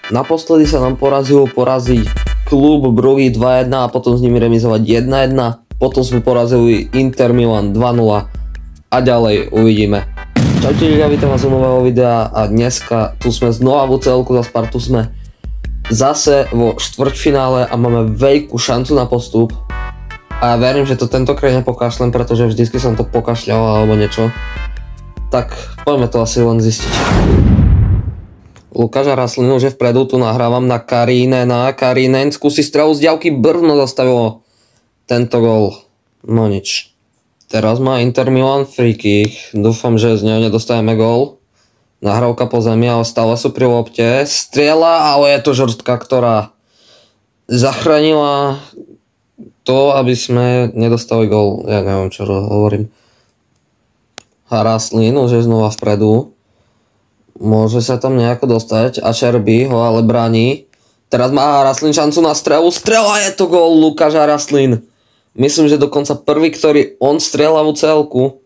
Naposledy sa nám porazilo poraziť klub Bruggy 2-1 a potom s nimi remizovať 1-1. Potom sme porazili Inter Milan 2-0 a ďalej uvidíme. Čaute ľudia, vítam vás u nového videa a dneska tu sme znova v UCL-ku za Spartu, sme zase vo štvrťfinále a máme veľkú šancu na postup. A ja verím, že to tentokrát nepokašlem, pretože vždycky som to pokašľal alebo niečo. Tak poďme to asi len zistiť. Lukáš Haraslín už je vpredu, tu nahrávam na Karinena. Karinen skúsi strelu z diaľky, Brno zastavilo tento gól. No nič. Teraz má Inter Milan free kick. Dúfam, že z neho nedostajeme gól. Nahrávka po zemi, ale stále sú pri lopte. Strieľa, ale je to žrstka, ktorá zachránila to, aby sme nedostali gól. Ja neviem, čo hovorím. Haraslín už je znova vpredu. Môže sa tam nejako dostať. Acerbi ho ale bráni. Teraz má Haraslín šancu na strelu. Strela, je to gól Lukáš Haraslín. Myslím, že dokonca prvý, ktorý on strieľa v UCL-ku.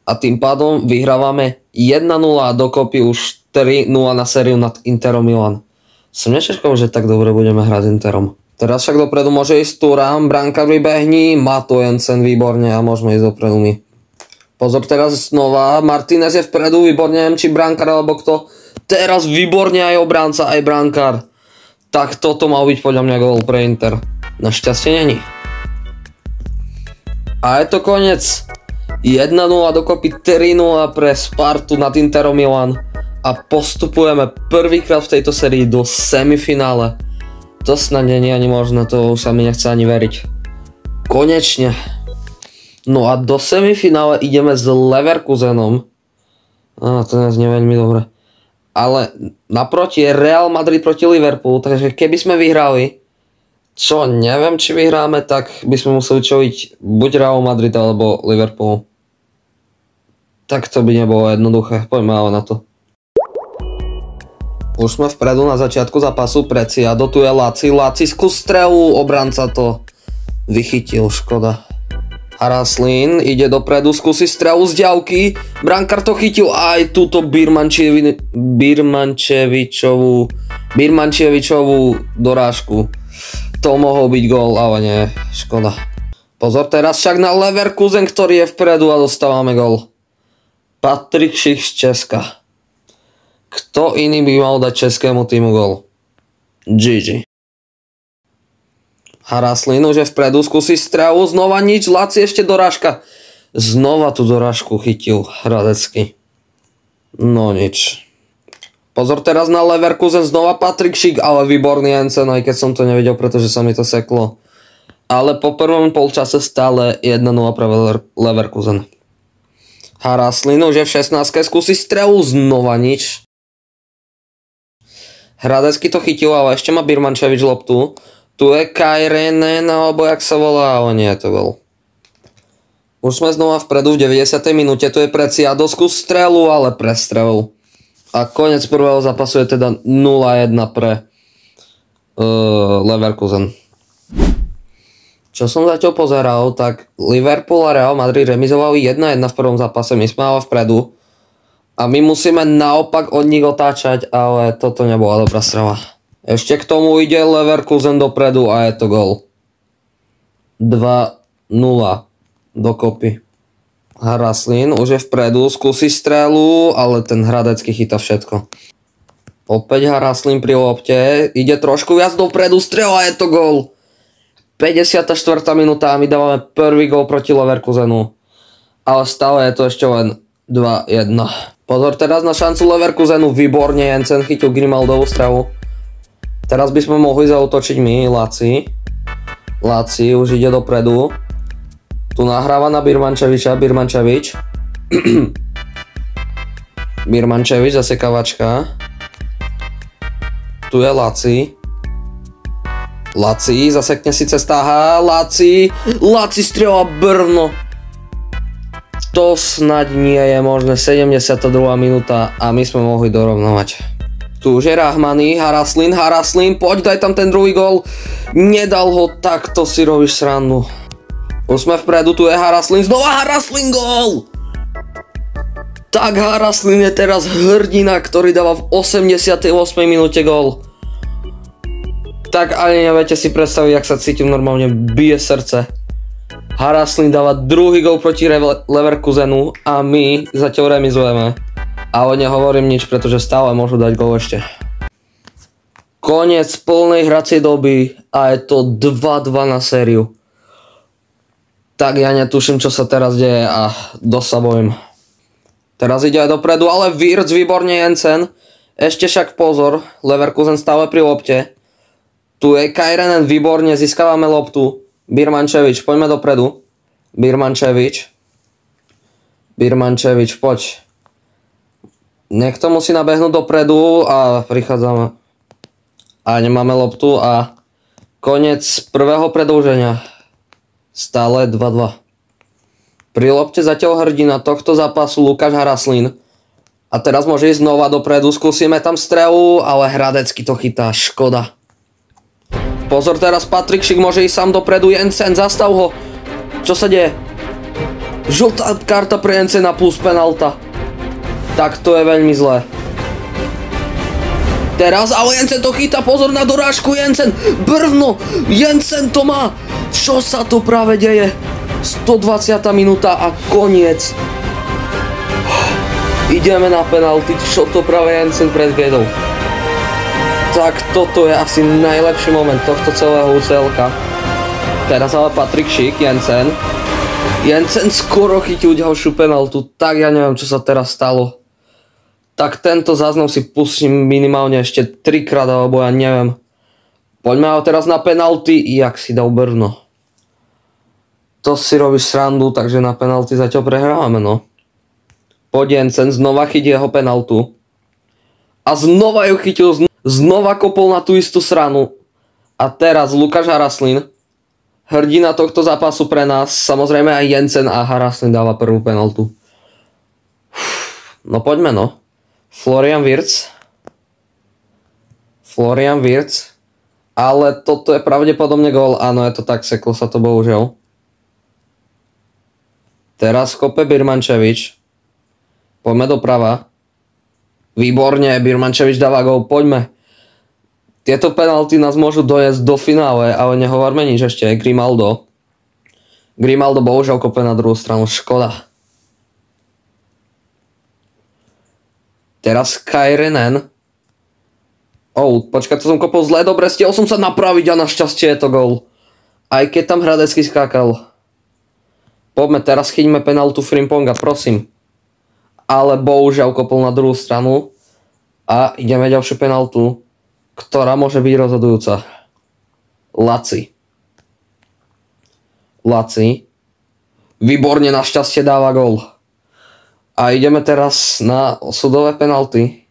A tým pádom vyhrávame 1-0 a dokopy už 3-0 na sériu nad Interom Milan. Som nečakal, že tak dobre budeme hrať s Interom. Teraz však dopredu môže ísť Thuram, brankár vybehni, má to Jensen výborne a môžeme ísť dopredu my. Pozor, teraz znova, Martinez je vpredu, výborne, neviem či brankár alebo kto. Teraz výborne aj obránca, aj brankár. Tak toto mal byť podľa mňa gól pre Inter. Našťastie není. A je to koniec. 1-0 dokopy 3-0 pre Spartu nad Interom Milan. A postupujeme prvýkrát v tejto sérii do semifinále. To snad nie je ani možné, to už sa mi nechce ani veriť. Konečne. No a do semifinále ideme s Leverkusenom. To neznie veľmi dobre. Ale naproti je Real Madrid proti Liverpoolu, takže keby sme vyhrali, čo neviem či vyhráme, tak by sme museli čeliť buď Real Madrid alebo Liverpool. Tak to by nebolo jednoduché, poďme ale na to. Už sme vpredu na začiatku zápasu Preciado, tu je Laci skús strelu, obranca to vychytil, škoda. Haraslín ide dopredu, skúsi strelu z diaľky, brankár to chytil aj túto Birmančevičovú dorážku. To mohol byť gól, ale nie, škoda. Pozor teraz však na Leverkusen, ktorý je vpredu a dostávame gól. Patrik Šich z Česka. Kto iný by mal dať českému týmu gól? GG. Haraslín už je vpredu, skúsi strelu, znova nič, Laci ešte dorážka. Znova tú dorážku chytil Hradecký. No nič. Pozor teraz na Leverkusen, znova Patrik Šik, ale výborný Jensen, aj keď som to nevidel, pretože sa mi to seklo. Ale po prvom polčase stále 1-0 pre Leverkusen. Haraslín už je v 16, skúsi strelu, znova nič. Hradecký to chytil, ale ešte má Birmančevič loptu. Tu je Kairinen, alebo jak sa volá, ale nie je to gól. Už sme znova vpredu v 90. minúte, tu je Preciado, skús strelu, ale prestrelil. A koniec prvého zápasu je teda 0-1 pre Leverkusen. Čo som zatiaľ pozeral, tak Liverpool a Real Madrid remizovali 1-1 v prvom zápase, my sme ale vpredu. A my musíme naopak od nich otáčať, ale toto nebola dobrá strela. Ešte k tomu ide Leverkusen dopredu a je to gól. 2-0 dokopy. Haraslín už je vpredu, skúsi strelu, ale ten Hradecký chytá všetko. Opäť Haraslín pri lopte, ide trošku viac dopredu, strela, je to gól. 54. minúta a my dávame prvý gól proti Leverkusenu. Ale stále je to ešte len 2-1. Pozor teraz na šancu Leverkusenu, výborne Jensen chytil Grimaldovú strelu. Teraz by sme mohli zaútočiť my, Laci už ide dopredu. Tu nahráva na Birmančeviča, Birmančevič, zasekávačka. Tu je Laci, zasekne si cesta, Laci strieľa Brno. To snad nie je možné, 72. minúta a my sme mohli dorovnovať. Tu už je Rahmani, Haraslín, poď, daj tam ten druhý gól. Nedal ho, takto si robíš srandu. Už sme vpredu, tu je Haraslín, znova Haraslín, gól! Tak Haraslín je teraz hrdina, ktorý dáva v 88. minúte gól. Tak ani neviete si predstaviť, jak sa cítim, normálne bije srdce. Haraslín dáva druhý gól proti Leverkusenu a my zatiaľ remizujeme. Ale nehovorím nič, pretože stále môžu dať gól ešte. Koniec plnej hracej doby a je to 2-2 na sériu. Tak ja netuším, čo sa teraz deje a dosť sa bojím. Teraz ide aj dopredu, ale Wirtz, výborne Jensen. Ešte však pozor, Leverkusen stále pri lopte. Tu je Kairinen, výborne, získavame loptu. Birmančevič, poďme dopredu. Birmančevič, poď. Niekto musí nabehnúť dopredu a prichádzame. A nemáme loptu a koniec prvého predĺženia. Stále 2-2. Pri lopte zatiaľ hrdina tohto zápasu Lukáš Haraslín. A teraz môže ísť znova dopredu, skúsime tam strelu, ale Hradecký to chytá, škoda. Pozor, teraz Patrik Šik môže ísť sám dopredu, Jensen, zastav ho. Čo sa deje? Žltá karta pre Jensena plus penalta. Tak to je veľmi zlé. Teraz, ale Jensen to chytá, pozor na dorážku, Jensen, brvno, Jensen to má. Čo sa tu práve deje? 120. minúta a koniec. Ideme na penalty, čo to práve Jensen predviedol. Tak toto je asi najlepší moment tohto celého UCL-ka. Teraz ale Patrik Šik, Jensen. Jensen skoro chytil ďalšiu penaltu, tak ja neviem, čo sa teraz stalo. Tak tento záznam si pustím minimálne ešte 3-krát, alebo ja neviem. Poďme ale teraz na penalty, jak si dal brvno. To si robíš srandu, takže na penalty zatiaľ prehrávame, no. Poď Jensen, znova chytí jeho penaltu. A znova ju chytil, znova kopol na tú istú stranu. A teraz Lukáš Haraslín, hrdina tohto zápasu pre nás, samozrejme aj Jensen a Haraslín dáva prvú penaltu. No poďme, no. Florian Wirtz. Ale toto je pravdepodobne gól, áno, je to tak, seklo sa to bohužiaľ. Teraz kope Birmančevič. Poďme doprava. Výborne, Birmančevič dáva gól, poďme. Tieto penalty nás môžu dojsť do finále, ale nehovorme nič ešte. Grimaldo bohužiaľ kope na druhú stranu, škoda. Teraz Kairinen. Počkaj, to som kopol zle, dobre, stiel som sa napraviť a našťastie je to gól. Aj keď tam Hradecký skákal. Poďme, teraz chyťme penaltu Frimponga, prosím. Ale bohužiaľ kopol na druhú stranu. A ideme ďalšiu penaltu, ktorá môže byť rozhodujúca. Laci. Výborne, našťastie dáva gól. A ideme teraz na sudové penalty.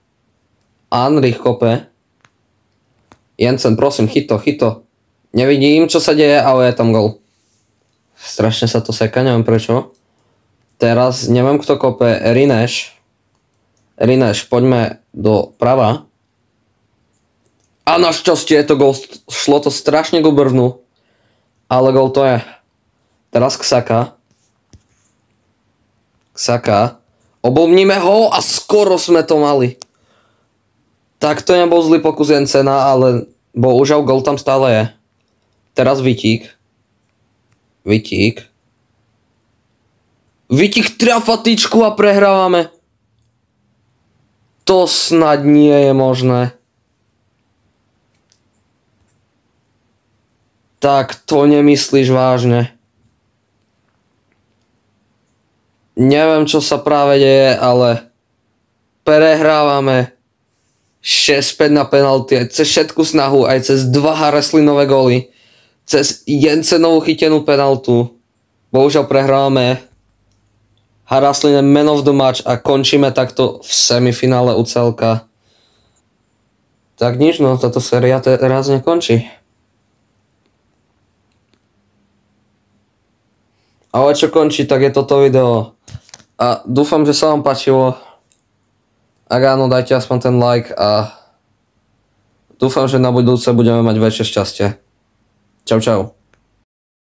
Anrich kope. Jensen, prosím, chyť to. Nevidím, čo sa deje, ale je tam gól. Strašne sa to seka, neviem prečo. Teraz neviem, kto kope. Rineš, poďme do prava. A našťastie je to gól. Šlo to strašne k brvnu. Ale gól to je. Teraz Ksaka. Oblbníme ho a skoro sme to mali. Tak to nebol zlý pokus Jensena, ale bohužiaľ gól tam stále je. Teraz Vitík triafa tyčku a prehrávame. To snad nie je možné. Tak to nemyslíš vážne. Neviem, čo sa práve deje, ale prehrávame 6-5 na penalty, aj cez všetku snahu, aj cez 2 Haraslinové góly, cez Jensenovú chytenú penaltu. Bohužiaľ prehrávame. Haraslín je man of the match a končíme takto v semifinále UCL-ka. Tak nič, no, táto séria teraz nekončí. Ale čo končí, tak je toto video. A dúfam, že sa vám páčilo. Ak áno, dajte aspoň ten like a dúfam, že na budúce budeme mať väčšie šťastie. Čau, čau.